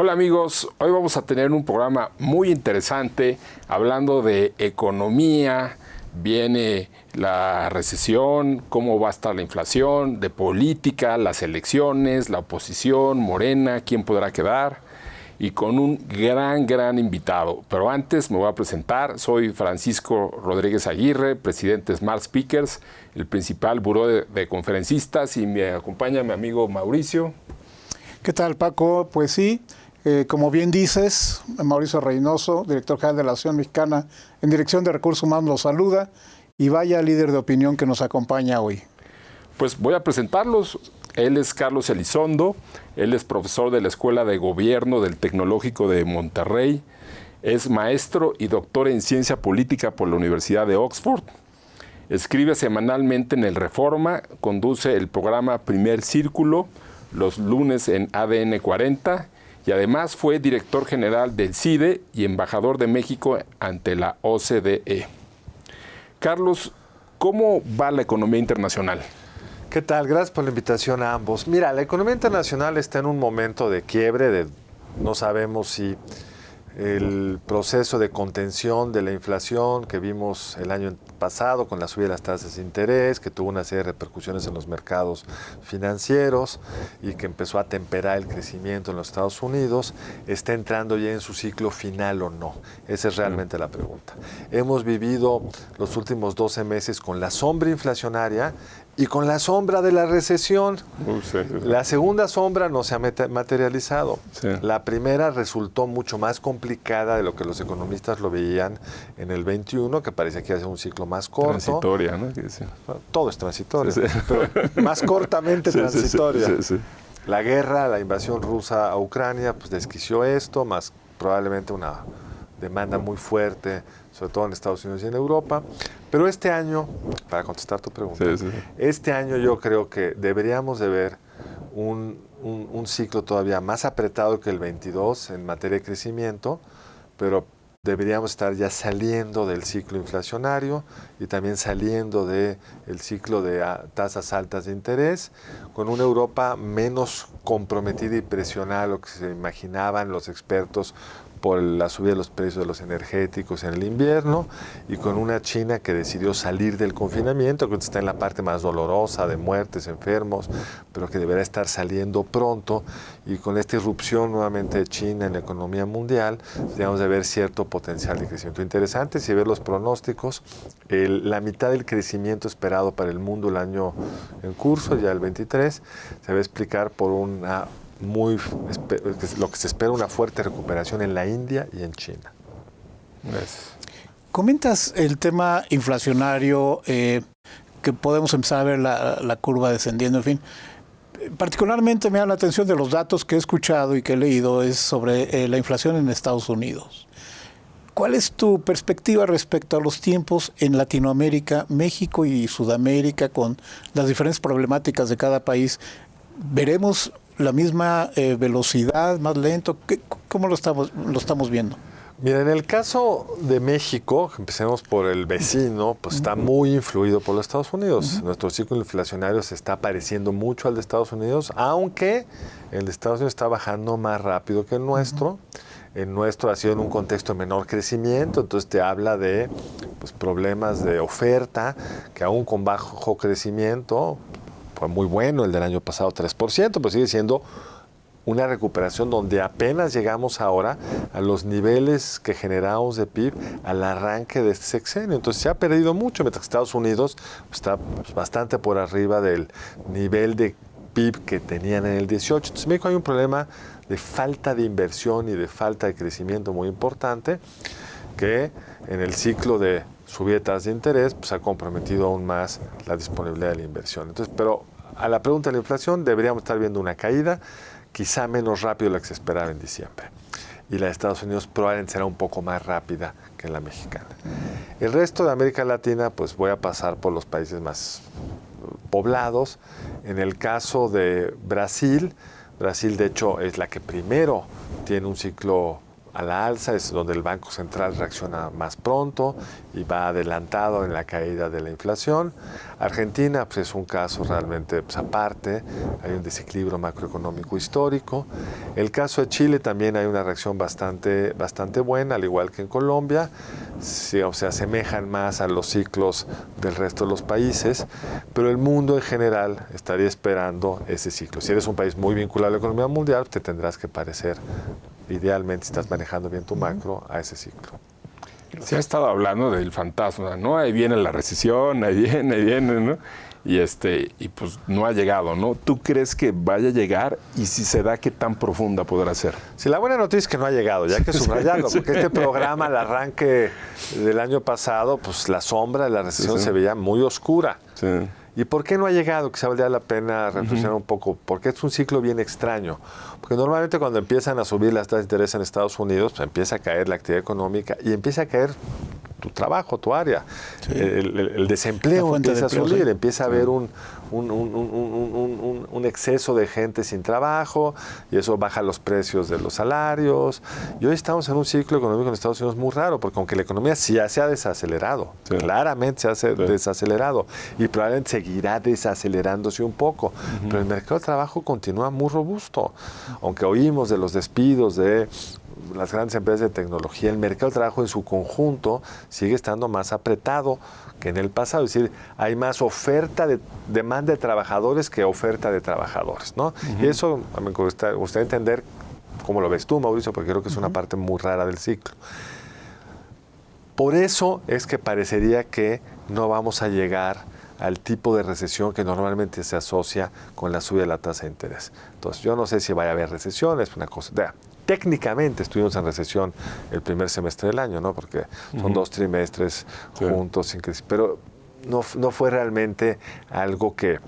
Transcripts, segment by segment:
Hola amigos, hoy vamos a tener un programa muy interesante hablando de economía, viene la recesión, cómo va a estar la inflación, de política, las elecciones, la oposición, Morena, quién podrá quedar y con un gran invitado. Pero antes me voy a presentar, soy Francisco Rodríguez Aguirre, presidente de Smart Speakers, el principal buró de conferencistas, y me acompaña mi amigo Mauricio. ¿Qué tal, Paco? Pues sí, como bien dices, Mauricio Reynoso, director general de la Asociación Mexicana en Dirección de Recursos Humanos, los saluda, y vaya líder de opinión que nos acompaña hoy. Pues voy a presentarlos. Él es Carlos Elizondo, él es profesor de la Escuela de Gobierno del Tecnológico de Monterrey, es maestro y doctor en Ciencia Política por la Universidad de Oxford, escribe semanalmente en El Reforma, conduce el programa Primer Círculo, los lunes en ADN 40, y además fue director general del CIDE y embajador de México ante la OCDE. Carlos, ¿cómo va la economía internacional? ¿Qué tal? Gracias por la invitación a ambos. Mira, la economía internacional está en un momento de quiebre, no sabemos si el proceso de contención de la inflación que vimos el año pasado con la subida de las tasas de interés, que tuvo una serie de repercusiones en los mercados financieros y que empezó a temperar el crecimiento en los Estados Unidos, está entrando ya en su ciclo final o no. Esa es realmente la pregunta. Hemos vivido los últimos 12 meses con la sombra inflacionaria y con la sombra de la recesión. La segunda sombra no se ha materializado. Sí. La primera resultó mucho más complicada de lo que los economistas lo veían en el 21, que parecía que iba a ser un ciclo más corto. Transitoria, ¿no? Todo es transitorio, sí. Pero más cortamente transitoria. Sí. La guerra, la invasión rusa a Ucrania, pues desquició esto, más probablemente una demanda muy fuerte, sobre todo en Estados Unidos y en Europa. Pero este año, para contestar tu pregunta, este año yo creo que deberíamos de ver un ciclo todavía más apretado que el 22 en materia de crecimiento, pero deberíamos estar ya saliendo del ciclo inflacionario y también saliendo del ciclo de tasas altas de interés, con una Europa menos comprometida y presionada a lo que se imaginaban los expertos por la subida de los precios de los energéticos en el invierno, y con una China que decidió salir del confinamiento, que está en la parte más dolorosa de muertes, enfermos, pero que deberá estar saliendo pronto, y con esta irrupción nuevamente de China en la economía mundial, debemos de ver cierto potencial de crecimiento. Interesante, si ver los pronósticos, la mitad del crecimiento esperado para el mundo el año en curso, ya el 23, se va a explicar por lo que se espera una fuerte recuperación en la India y en China. Gracias. Comentas el tema inflacionario, que podemos empezar a ver la curva descendiendo, en fin. Particularmente me da la atención de los datos que he escuchado y que he leído es sobre la inflación en Estados Unidos. ¿Cuál es tu perspectiva respecto a los tiempos en Latinoamérica, México y Sudamérica, con las diferentes problemáticas de cada país? ¿Veremos la misma velocidad, más lento? ¿Cómo lo estamos viendo? Mira, en el caso de México, empecemos por el vecino, pues está muy influido por los Estados Unidos. Nuestro ciclo inflacionario se está pareciendo mucho al de Estados Unidos, aunque el de Estados Unidos está bajando más rápido que el nuestro. El nuestro ha sido en un contexto de menor crecimiento, entonces te habla de problemas de oferta, que aún con bajo crecimiento, fue muy bueno el del año pasado, 3%, pero sigue siendo una recuperación donde apenas llegamos ahora a los niveles que generamos de PIB al arranque de este sexenio. Entonces se ha perdido mucho, mientras que Estados Unidos está bastante por arriba del nivel de PIB que tenían en el 18. Entonces en México hay un problema de falta de inversión y de falta de crecimiento muy importante, que en el ciclo de subida de tasas de interés pues ha comprometido aún más la disponibilidad de la inversión. Entonces, pero a la pregunta de la inflación, deberíamos estar viendo una caída, quizá menos rápido de la que se esperaba en diciembre. Y la de Estados Unidos probablemente será un poco más rápida que la mexicana. El resto de América Latina, pues voy a pasar por los países más poblados. En el caso de Brasil de hecho es la que primero tiene un ciclo a la alza, es donde el Banco Central reacciona más pronto y va adelantado en la caída de la inflación. Argentina pues, es un caso realmente pues, aparte, hay un desequilibrio macroeconómico histórico. El caso de Chile también hay una reacción bastante buena, al igual que en Colombia, se asemejan más a los ciclos del resto de los países, pero el mundo en general estaría esperando ese ciclo. Si eres un país muy vinculado a la economía mundial, te tendrás que parecer, idealmente, si estás manejando bien tu macro, a ese ciclo. Se ha estado hablando del fantasma, ¿no? Ahí viene la recesión, ahí viene, ¿no? Y pues no ha llegado, ¿no? ¿Tú crees que vaya a llegar? Y si se da, ¿qué tan profunda podrá ser? Sí, la buena noticia es que no ha llegado, ya hay que subrayarlo, porque este programa, al arranque del año pasado, pues la sombra de la recesión se veía muy oscura. Sí. ¿Y por qué no ha llegado? Quizá valdría la pena reflexionar un poco, porque es un ciclo bien extraño. Porque normalmente cuando empiezan a subir las tasas de interés en Estados Unidos, pues empieza a caer la actividad económica y empieza a caer tu trabajo, tu área. Sí. El desempleo empieza a subir, sí. Empieza a haber un exceso de gente sin trabajo y eso baja los precios de los salarios. Y hoy estamos en un ciclo económico en Estados Unidos muy raro, porque aunque la economía ya se ha desacelerado, sí. Claramente se ha desacelerado y probablemente seguirá desacelerándose un poco, pero el mercado de trabajo continúa muy robusto. Aunque oímos de los despidos de las grandes empresas de tecnología, el mercado de trabajo en su conjunto sigue estando más apretado que en el pasado. Es decir, hay más demanda de trabajadores que oferta de trabajadores, ¿no? Y eso me gustaría entender cómo lo ves tú, Mauricio, porque creo que es una parte muy rara del ciclo. Por eso es que parecería que no vamos a llegar al tipo de recesión que normalmente se asocia con la subida de la tasa de interés. Entonces, yo no sé si vaya a haber recesión, es una cosa... Técnicamente estuvimos en recesión el primer semestre del año, ¿no? Porque son 2 trimestres juntos, sin crisis. Pero no fue realmente algo que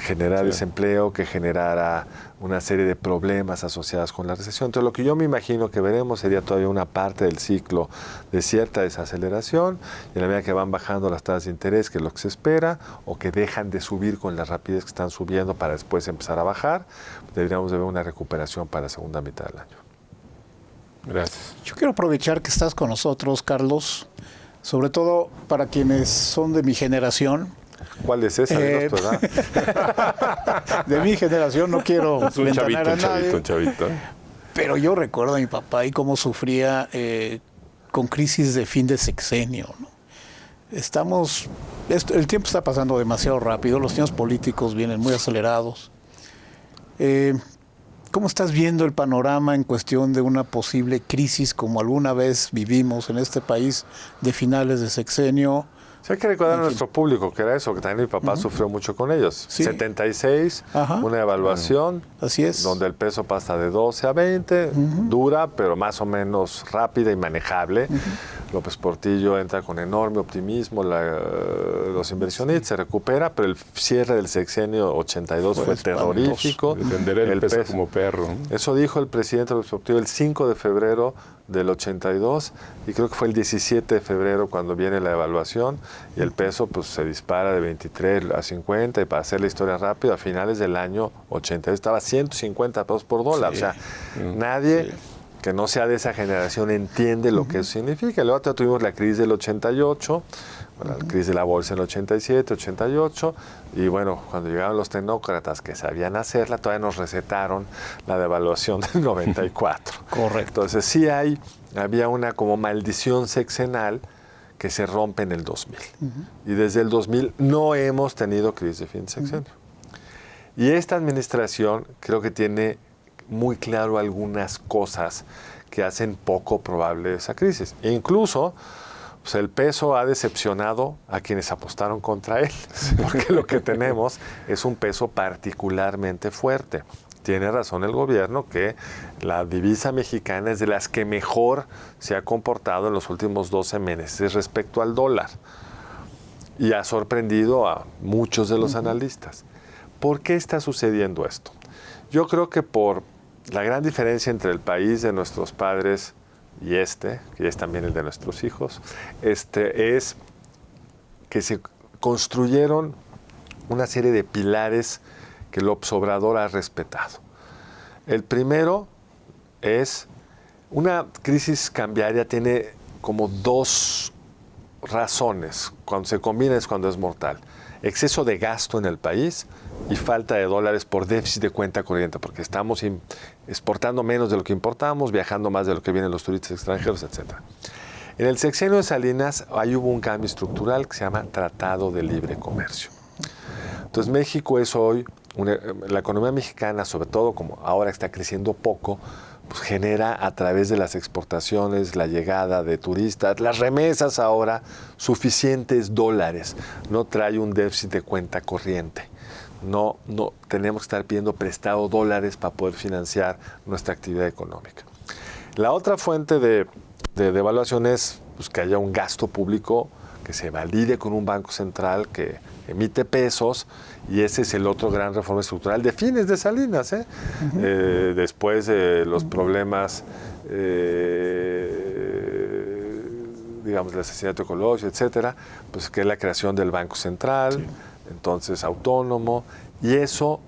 generara desempleo, que generara una serie de problemas asociados con la recesión. Entonces, lo que yo me imagino que veremos sería todavía una parte del ciclo de cierta desaceleración, y en la medida que van bajando las tasas de interés, que es lo que se espera, o que dejan de subir con la rapidez que están subiendo para después empezar a bajar, deberíamos de ver una recuperación para la segunda mitad del año. Gracias. Yo quiero aprovechar que estás con nosotros, Carlos, sobre todo para quienes son de mi generación. ¿Cuál es esa? De mi generación, no quiero es un chavito, a nadie, un chavito. Pero yo recuerdo a mi papá y cómo sufría con crisis de fin de sexenio, ¿no? El tiempo está pasando demasiado rápido, los tiempos políticos vienen muy acelerados. ¿Cómo estás viendo el panorama en cuestión de una posible crisis como alguna vez vivimos en este país de finales de sexenio? Sí, hay que recordar a nuestro público que era eso, que también mi papá sufrió mucho con ellos. Sí. 76, una evaluación, así es, donde el peso pasa de 12 a 20, dura, pero más o menos rápida y manejable. López Portillo entra con enorme optimismo, los inversionistas se recupera, pero el cierre del sexenio 82 fue terrorífico. Defenderé el peso como perro. Eso dijo el presidente López Portillo el 5 de febrero del 82, y creo que fue el 17 de febrero cuando viene la evaluación, y el peso pues se dispara de 23 a 50, y para hacer la historia rápida, a finales del año 82 estaba 150 pesos por dólar. Sí. O sea, nadie que no sea de esa generación entiende lo que eso significa. Luego tuvimos la crisis del 88, la crisis de la bolsa en el 87, 88, y bueno, cuando llegaron los tecnócratas que sabían hacerla, todavía nos recetaron la devaluación del 94. Correcto. Entonces sí había una como maldición sexenal que se rompe en el 2000. Y desde el 2000 no hemos tenido crisis de fin de sexenio. Y esta administración creo que tiene muy claro algunas cosas que hacen poco probable esa crisis. E incluso pues el peso ha decepcionado a quienes apostaron contra él, porque lo que tenemos es un peso particularmente fuerte. Tiene razón el gobierno que la divisa mexicana es de las que mejor se ha comportado en los últimos 12 meses respecto al dólar, y ha sorprendido a muchos de los analistas. ¿Por qué está sucediendo esto? Yo creo que por la gran diferencia entre el país de nuestros padres y que es también el de nuestros hijos, es que se construyeron una serie de pilares que López Obrador ha respetado. El primero es Una crisis cambiaria tiene como dos razones. Cuando se combina es cuando es mortal. Exceso de gasto en el país y falta de dólares por déficit de cuenta corriente, porque estamos exportando menos de lo que importamos, viajando más de lo que vienen los turistas extranjeros, etc. En el sexenio de Salinas ahí hubo un cambio estructural que se llama Tratado de Libre Comercio. Entonces México es hoy, la economía mexicana, sobre todo como ahora está creciendo poco, pues genera a través de las exportaciones, la llegada de turistas, las remesas ahora, suficientes dólares. No trae un déficit de cuenta corriente. No tenemos que estar pidiendo prestado dólares para poder financiar nuestra actividad económica. La otra fuente de devaluación es pues, que haya un gasto público que se valide con un banco central que emite pesos, y ese es el otro gran reforma estructural de fines de Salinas. Después de los problemas, digamos, del asesinato ecológico, etcétera, pues que es la creación del Banco Central, entonces autónomo, y eso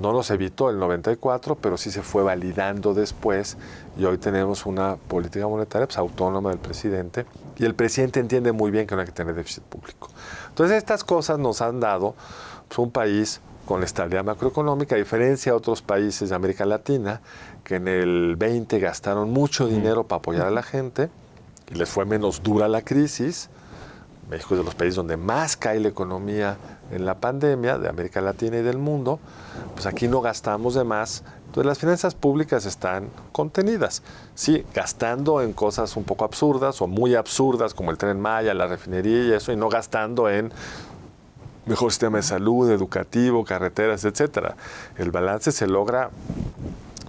no nos evitó el 94, pero sí se fue validando después, y hoy tenemos una política monetaria pues, autónoma del presidente, y el presidente entiende muy bien que no hay que tener déficit público. Entonces estas cosas nos han dado pues, un país con estabilidad macroeconómica, a diferencia de otros países de América Latina, que en el 20 gastaron mucho dinero para apoyar a la gente, y les fue menos dura la crisis. México es de los países donde más cae la economía en la pandemia, de América Latina y del mundo, pues aquí no gastamos de más. Entonces las finanzas públicas están contenidas. Sí, gastando en cosas un poco absurdas o muy absurdas, como el Tren Maya, la refinería y eso, y no gastando en mejor sistema de salud, educativo, carreteras, etcétera. El balance se logra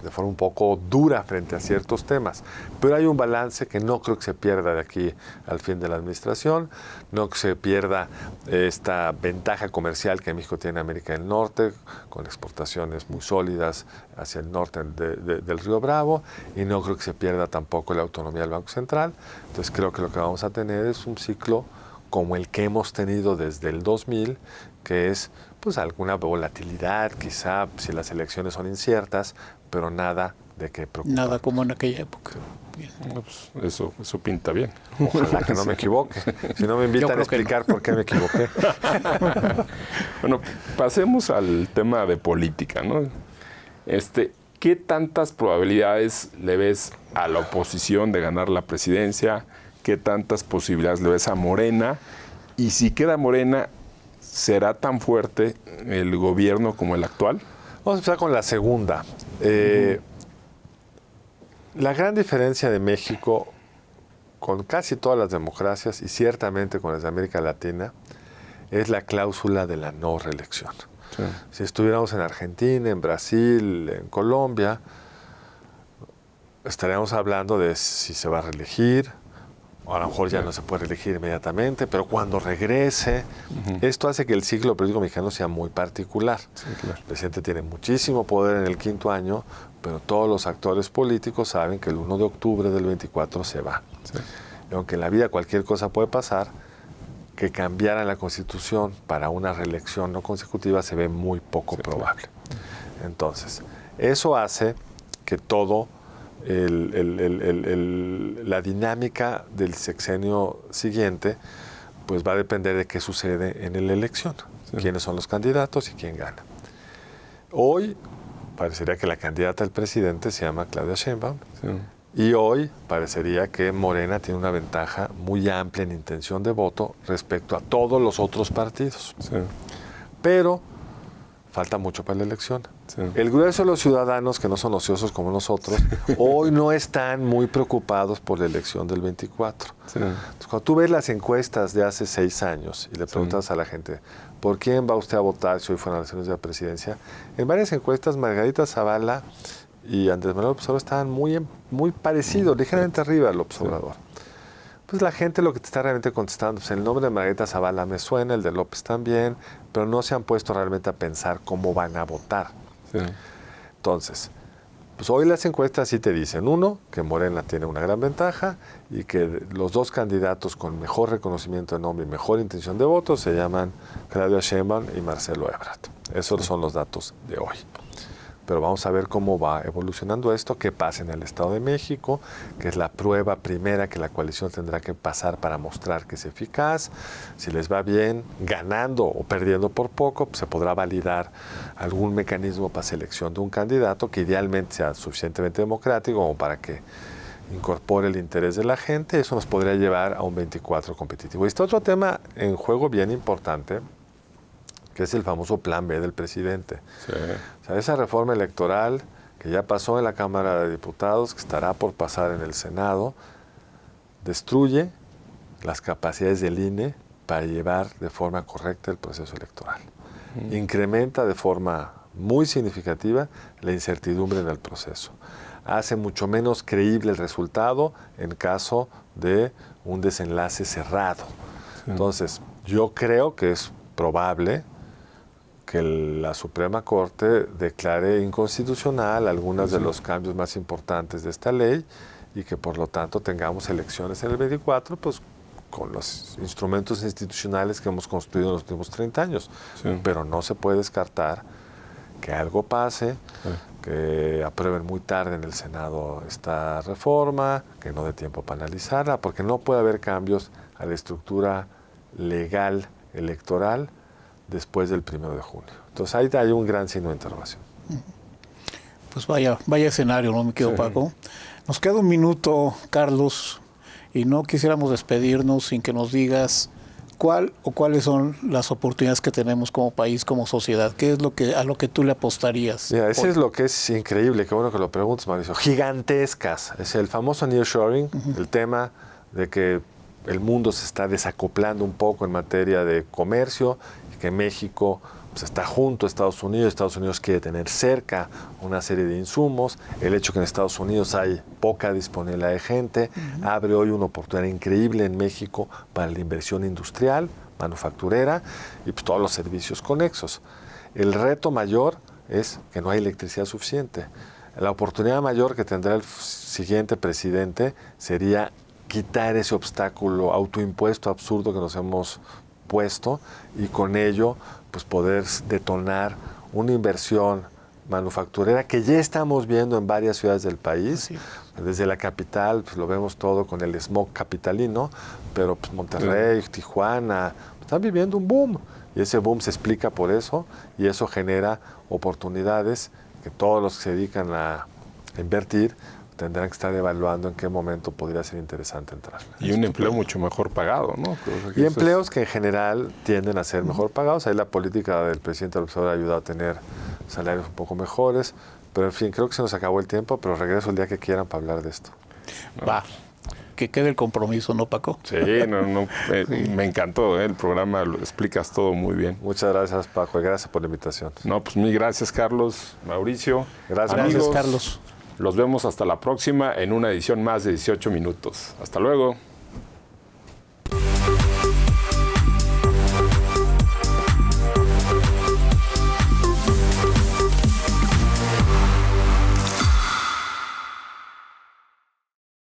de forma un poco dura frente a ciertos temas, pero hay un balance que no creo que se pierda de aquí al fin de la administración, no que se pierda esta ventaja comercial que México tiene en América del Norte, con exportaciones muy sólidas hacia el norte del Río Bravo, y no creo que se pierda tampoco la autonomía del Banco Central. Entonces creo que lo que vamos a tener es un ciclo como el que hemos tenido desde el 2000, que es pues alguna volatilidad, quizá si las elecciones son inciertas, pero nada de qué preocupar. Nada como en aquella época. Bien. Pues eso pinta bien. Ojalá que no me equivoque. Si no me invitan a explicar por qué me equivoqué. Bueno, pasemos al tema de política, ¿no? ¿Qué tantas probabilidades le ves a la oposición de ganar la presidencia? ¿Qué tantas posibilidades le ves a Morena? Y si queda Morena, ¿será tan fuerte el gobierno como el actual? Vamos a empezar con la segunda. La gran diferencia de México con casi todas las democracias y ciertamente con las de América Latina es la cláusula de la no reelección. Sí. Si estuviéramos en Argentina, en Brasil, en Colombia, estaríamos hablando de si se va a reelegir, o a lo mejor ya no se puede reelegir inmediatamente, pero cuando regrese, esto hace que el ciclo político mexicano sea muy particular. Sí, claro. El presidente tiene muchísimo poder en el 5º año, pero todos los actores políticos saben que el 1 de octubre del 24 se va. Sí. Y aunque en la vida cualquier cosa puede pasar, que cambiara la Constitución para una reelección no consecutiva se ve muy poco probable. Claro. Entonces, eso hace que todo la dinámica del sexenio siguiente pues va a depender de qué sucede en la elección, quiénes son los candidatos y quién gana. Hoy parecería que la candidata al presidente se llama Claudia Sheinbaum, y hoy parecería que Morena tiene una ventaja muy amplia en intención de voto respecto a todos los otros partidos. Pero falta mucho para la elección. Sí. El grueso de los ciudadanos, que no son ociosos como nosotros, hoy no están muy preocupados por la elección del 24. Sí. Entonces, cuando tú ves las encuestas de hace 6 años y le preguntas a la gente, ¿por quién va usted a votar si hoy fueron las elecciones de la presidencia? En varias encuestas, Margarita Zavala y Andrés Manuel López Obrador estaban muy parecidos, ligeramente arriba del López Obrador. Pues la gente lo que te está realmente contestando, pues el nombre de Margarita Zavala me suena, el de López también, pero no se han puesto realmente a pensar cómo van a votar. Sí. Entonces, pues hoy las encuestas sí te dicen, uno, que Morena tiene una gran ventaja y que los dos candidatos con mejor reconocimiento de nombre y mejor intención de voto se llaman Claudia Sheinbaum y Marcelo Ebrard. Esos son los datos de hoy. pero vamos a ver cómo va evolucionando esto, qué pasa en el Estado de México, que es la prueba primera que la coalición tendrá que pasar para mostrar que es eficaz. Si les va bien, ganando o perdiendo por poco, pues se podrá validar algún mecanismo para selección de un candidato que idealmente sea suficientemente democrático como para que incorpore el interés de la gente. Eso nos podría llevar a un 24 competitivo. Y está otro tema en juego bien importante, que es el famoso plan B del presidente. Sí. O sea, esa reforma electoral que ya pasó en la Cámara de Diputados, que estará por pasar en el Senado, destruye las capacidades del INE para llevar de forma correcta el proceso electoral. Incrementa de forma muy significativa la incertidumbre en el proceso. Hace mucho menos creíble el resultado en caso de un desenlace cerrado. Sí. Entonces, yo creo que es probable que la Suprema Corte declare inconstitucional algunos de los cambios más importantes de esta ley y que por lo tanto tengamos elecciones en el 24, pues con los instrumentos institucionales que hemos construido en los últimos 30 años. Sí. Pero no se puede descartar que algo pase, que aprueben muy tarde en el Senado esta reforma, que no dé tiempo para analizarla, porque no puede haber cambios a la estructura legal electoral después del 1 de junio. Entonces ahí hay un gran signo de interrogación. Pues vaya escenario, ¿no, mi querido Paco? Nos queda un minuto, Carlos, y no quisiéramos despedirnos sin que nos digas cuál o cuáles son las oportunidades que tenemos como país, como sociedad. ¿Qué es a lo que tú le apostarías? Mira, ese es lo que es increíble, qué bueno que lo preguntes, Mauricio. Gigantescas. Es el famoso nearshoring, el tema de que el mundo se está desacoplando un poco en materia de comercio, que México pues, está junto a Estados Unidos quiere tener cerca una serie de insumos, el hecho que en Estados Unidos hay poca disponibilidad de gente, abre hoy una oportunidad increíble en México para la inversión industrial, manufacturera y pues, todos los servicios conexos. El reto mayor es que no hay electricidad suficiente. La oportunidad mayor que tendrá el siguiente presidente sería quitar ese obstáculo autoimpuesto absurdo que nos hemos puesto y con ello pues poder detonar una inversión manufacturera que ya estamos viendo en varias ciudades del país. Sí. Desde la capital pues lo vemos todo con el smog capitalino, pero pues Monterrey, Tijuana están viviendo un boom y ese boom se explica por eso y eso genera oportunidades que todos los que se dedican a invertir tendrán que estar evaluando en qué momento podría ser interesante entrar. Y un empleo mucho mejor pagado, ¿no? Y empleos que en general tienden a ser mejor pagados. Ahí la política del presidente López Obrador ha ayudado a tener salarios un poco mejores. Pero en fin, creo que se nos acabó el tiempo, pero regreso el día que quieran para hablar de esto. Va, que quede el compromiso, ¿no, Paco? Sí, me encantó el programa, lo explicas todo muy bien. Muchas gracias, Paco, y gracias por la invitación. No, pues mil gracias, Carlos, Mauricio. Gracias, amigos, Carlos. Los vemos hasta la próxima en una edición más de 18 minutos. Hasta luego.